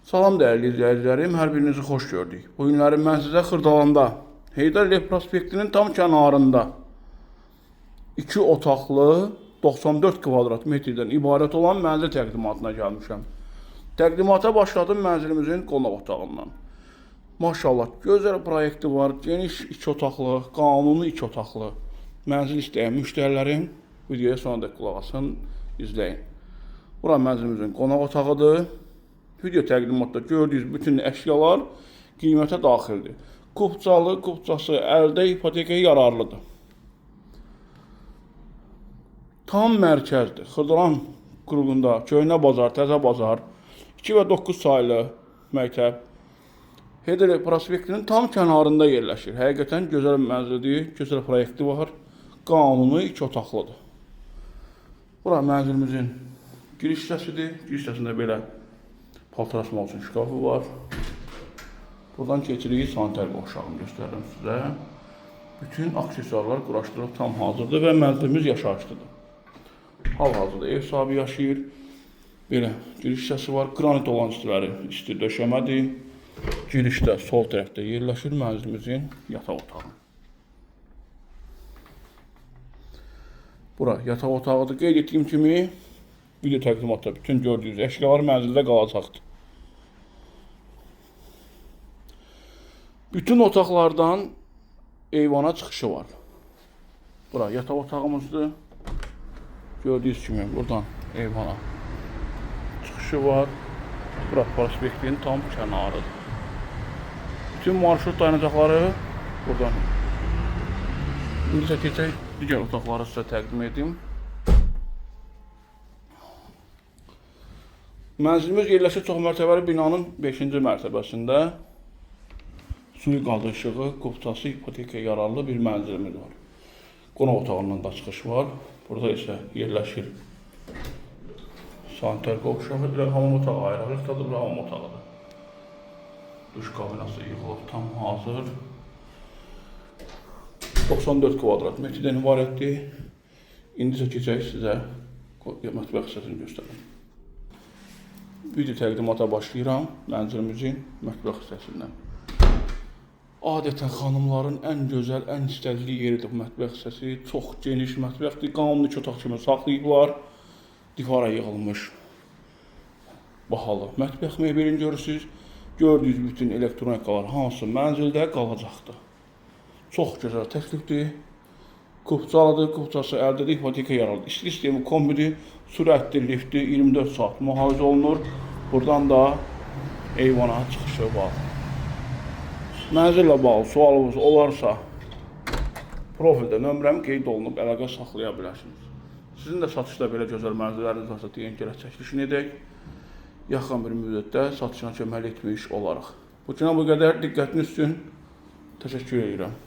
Salam dəyərli izləyicilərim, hər birinizi xoş gördük. Bu günləri mən sizə Xırdalanda, Heydər Əliyev prospektinin tam kənarında 2 otaqlı 94 kvadrat metrdən ibarət olan mənzil təqdimatına gəlmişəm. Təqdimata başladım mənzilimizin qonaq otağından. Maşallah, gözəl proyekti var, geniş 2 otaqlı, qanuni 2 otaqlı mənzil istəyən müştərilərin videoya sonunda qulaq asın, izləyin. Bura mənzilimizin qonaq otağıdır. Video təqdimatda gördüyünüz bütün əşyalar qiymətə daxildir. Kupçalı, kupçası əldə ipotekaya yararlıdır. Tam mərkəzdir. Xırdalan qurğunda Köhnə Bazar, Təzə Bazar, 2 və 9 saylı məktəb Heydər Əliyev prospektinin tam kənarında yerləşir. Həqiqətən gözəl mənzildir, gözəl proyekti var. Qanuni 2 otaqlıdır. Bura mənzilimizin giriş hissəsidir. Giriş hissəsində belə paltarasma üçün şkafı var. Buradan keçirik sanitar qovşağını göstərirəm sizə. Bütün aksesuarlar quraşdırılıb tam hazırdır və mənzilimiz yaşayışlıdır. Hal-hazırda ev sahibi yaşayır. Belə giriş hissəsi var. Qranit olan istiləri isti döşəmədir. Girişdə sol tərəfdə yerləşir mənzilimizin yataq otağı. Bura yataq otağıdır. Qeyd etdiyim kimi video təqdimatda bütün gördüyünüz əşyalar mənzildə qalacaqdır. Bütün otaqlardan eyvana çıxışı var. Bura yataq otağımızdır. Gördüyünüz kimi buradan eyvana çıxışı var. Bura prospektin tam kənarıdır. Bütün marşrut dayanacaqları buradan. İndi isə keçək digər otaqları sizə təqdim edeyim. Mənzilimiz yerləşir çox mərtəbəli binanın 5-ci mərtəbəsində. Suyu qazı işığı, kupçası, ipotekaya yararlı bir mənzilimiz var. Qonaq otağından da çıxış var. Burada isə yerləşir sanitar qovşağı ilə hamam otağı ayrılıqdadır, hamam otağıdır. Duş kabinası yığılıb tam hazır. 94 kvadrat metrdən ibarətdir. İndi isə keçək sizə mətbəx hissəsini göstərim. Video təqdimata başlayıram mənzilimizin mətbəx hissəsindən. Adətən xanımların ən gözəl, ən istədili yeridir bu mətbəx hissəsi. Çox geniş mətbəxdir. Qanuni 2 otaq kimi saxlayıblar. Divara yığılmış bahalı mətbəx mebelini görürsünüz. Gördüyünüz bütün elektronikalar hamısı mənzildə qalacaqdır. Çox gözəl təklifdir. Kupçalıdır, kupçası əldə ipotekaya yararlıdır. İstilik sistemi kombidir, sürətli liftdir, 24 saat mühafizə olunur. Buradan da eyvana çıxışı var. Mənzillə bağlı sualınız olarsa, profildə nömrəm qeyd olunub, əlaqə saxlaya bilərsiniz. Sizin də satışda belə gözəl mənzilləriniz varsa deyin gələk çəkilişini edək. Yaxın bir müddətdə satışına kömək etmiş olarıq. Bu günə bu qədər, diqqətiniz üçün təşəkkür edirəm.